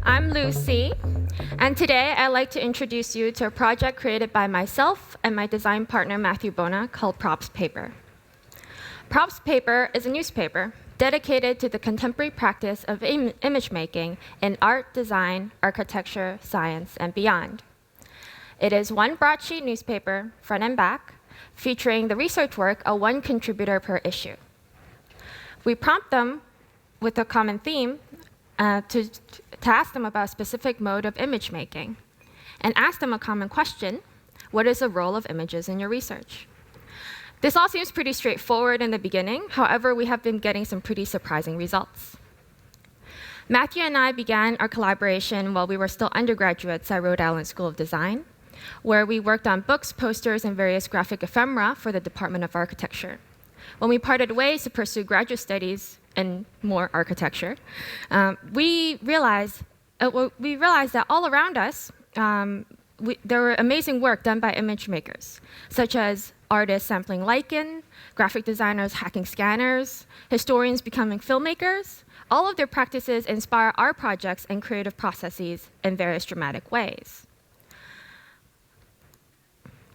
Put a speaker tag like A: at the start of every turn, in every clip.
A: I'm Lucy, and today I'd like to introduce you to a project created by myself and my design partner Matthew Bona called Props Paper. Props Paper is a newspaper dedicated to the contemporary practice of image making in art, design, architecture, science, and beyond. It is one broadsheet newspaper, front and back, featuring the research work of one contributor per issue. We prompt them with a common theme to ask them about a specific mode of image making, and ask them a common question: what is the role of images in your research? This all seems pretty straightforward in the beginning. However, we have been getting some pretty surprising results. Matthew and I began our collaboration while we were still undergraduates at Rhode Island School of Design, where we worked on books, posters, and various graphic ephemera for the Department of Architecture. When we parted ways to pursue graduate studies and more architecture, we realized that all around us, there were amazing work done by image makers, such as artists sampling lichen, graphic designers hacking scanners, historians becoming filmmakers. All of their practices inspire our projects and creative processes in various dramatic ways.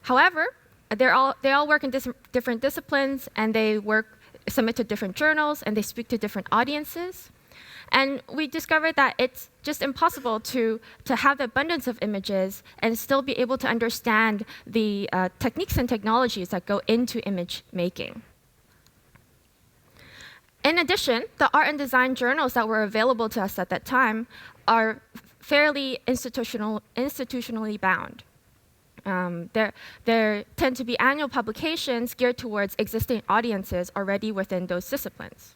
A: However, they all work in different disciplines, and they submit to different journals, and they speak to different audiences. And we discovered that it's just impossible to have the abundance of images and still be able to understand the techniques and technologies that go into image making. In addition, the art and design journals that were available to us at that time are fairly institutionally bound. There tend to be annual publications geared towards existing audiences already within those disciplines.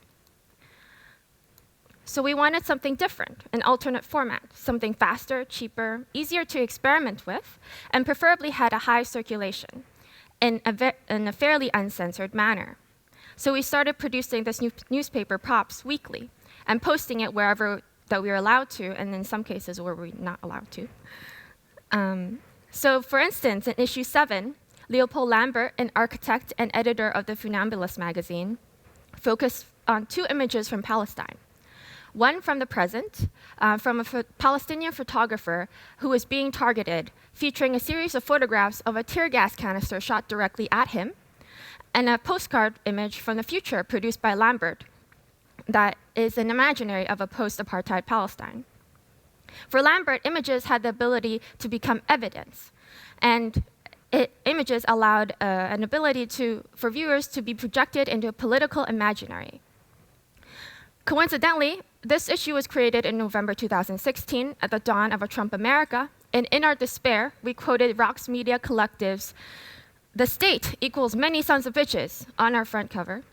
A: So we wanted something different, an alternate format, something faster, cheaper, easier to experiment with, and preferably had a high circulation in a fairly uncensored manner. So we started producing this newspaper Props weekly and posting it wherever that we were allowed to, and in some cases where we're not allowed to. So for instance, in issue 7, Leopold Lambert, an architect and editor of the Funambulist magazine, focused on 2 images from Palestine. One from the present, from a Palestinian photographer who was being targeted, featuring a series of photographs of a tear gas canister shot directly at him, and a postcard image from the future produced by Lambert that is an imaginary of a post-apartheid Palestine. For Lambert, images had the ability to become evidence, and images allowed an ability for viewers to be projected into a political imaginary. Coincidentally, this issue was created in November 2016 at the dawn of a Trump America, and in our despair, we quoted Rox Media Collective's "The state equals many sons of bitches" on our front cover,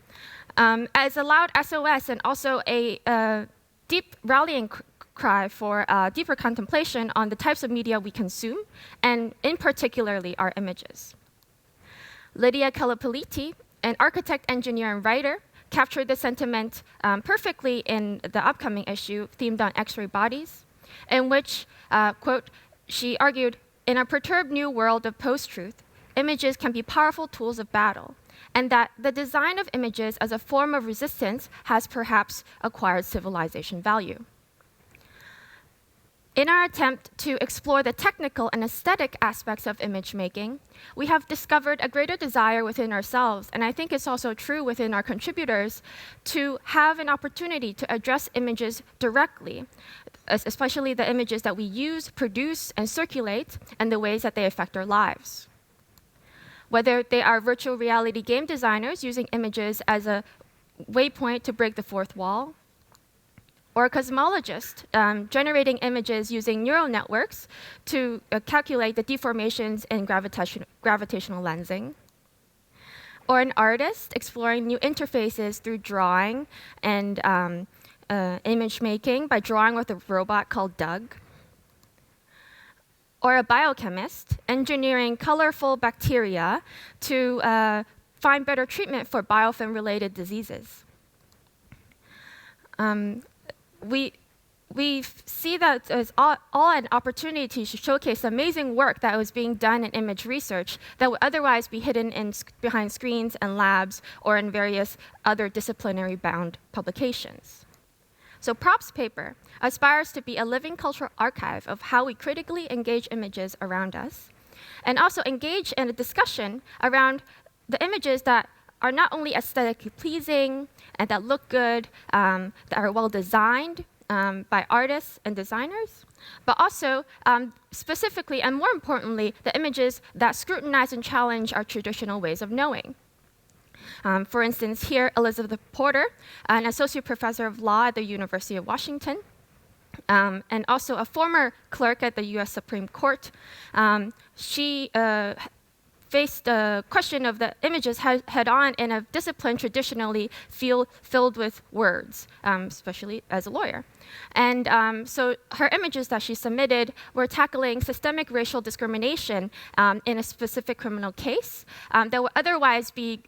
A: as a loud SOS and also a deep rallying cry for deeper contemplation on the types of media we consume, and in particularly our images. Lydia Kellopoliti, an architect, engineer, and writer, captured the sentiment perfectly in the upcoming issue themed on X-ray bodies, in which, quote, she argued, "In a perturbed new world of post-truth, images can be powerful tools of battle, and that the design of images as a form of resistance has perhaps acquired civilization value." In our attempt to explore the technical and aesthetic aspects of image making, we have discovered a greater desire within ourselves, and I think it's also true within our contributors, to have an opportunity to address images directly, especially the images that we use, produce, and circulate, and the ways that they affect our lives. Whether they are virtual reality game designers using images as a waypoint to break the fourth wall, or a cosmologist generating images using neural networks to calculate the deformations in gravitational lensing, or an artist exploring new interfaces through drawing and image making by drawing with a robot called Doug, or a biochemist engineering colorful bacteria to find better treatment for biofilm-related diseases. We see that as all an opportunity to showcase the amazing work that was being done in image research that would otherwise be hidden behind screens and labs or in various other disciplinary bound publications. So props paper aspires to be a living cultural archive of how we critically engage images around us, and also engage in a discussion around the images that are not only aesthetically pleasing and that look good, that are well designed by artists and designers, but also specifically and more importantly, the images that scrutinize and challenge our traditional ways of knowing. For instance, here, Elizabeth Porter, an associate professor of law at the University of Washington, and also a former clerk at the US Supreme Court, she faced the question of the images head-on in a discipline traditionally filled with words, especially as a lawyer. And so her images that she submitted were tackling systemic racial discrimination in a specific criminal case that would otherwise be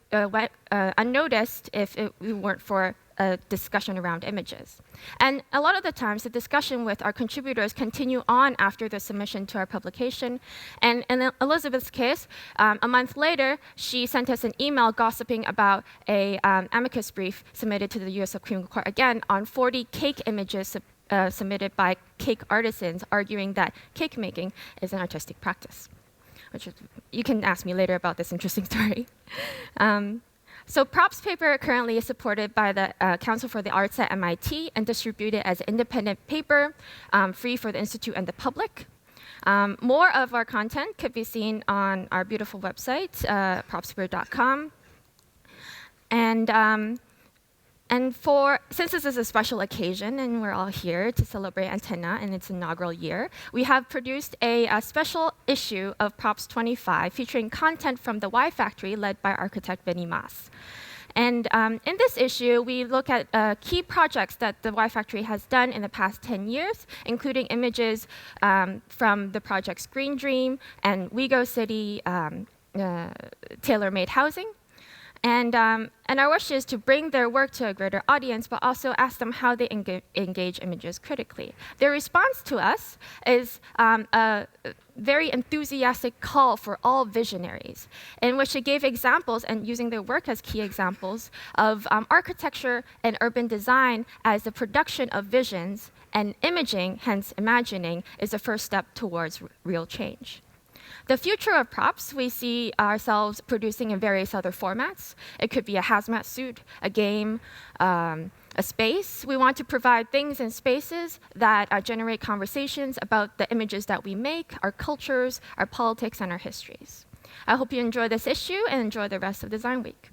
A: unnoticed if it weren't for a discussion around images. And a lot of the times, the discussion with our contributors continue on after the submission to our publication. And in Elizabeth's case, a month later, she sent us an email gossiping about a amicus brief submitted to the US Supreme Court, again, on 40 cake images submitted by cake artisans, arguing that cake making is an artistic practice. Which you can ask me later about this interesting story. So props paper currently is supported by the Council for the Arts at MIT and distributed as an independent paper, free for the Institute and the public. More of our content could be seen on our beautiful website, propspaper.com. And since this is a special occasion and we're all here to celebrate Antenna in its inaugural year, we have produced a special issue of Props 25 featuring content from the Y Factory led by architect Vinny Mas. And in this issue, we look at key projects that the Y Factory has done in the past 10 years, including images from the projects Green Dream and WeGo City tailor-made housing. And our wish is to bring their work to a greater audience, but also ask them how they engage images critically. Their response to us is a very enthusiastic call for all visionaries, in which they gave examples, and using their work as key examples, of architecture and urban design as the production of visions, and imaging, hence imagining, is the first step towards real change. The future of props, we see ourselves producing in various other formats. It could be a hazmat suit, a game, a space. We want to provide things and spaces that generate conversations about the images that we make, our cultures, our politics, and our histories. I hope you enjoy this issue and enjoy the rest of Design Week.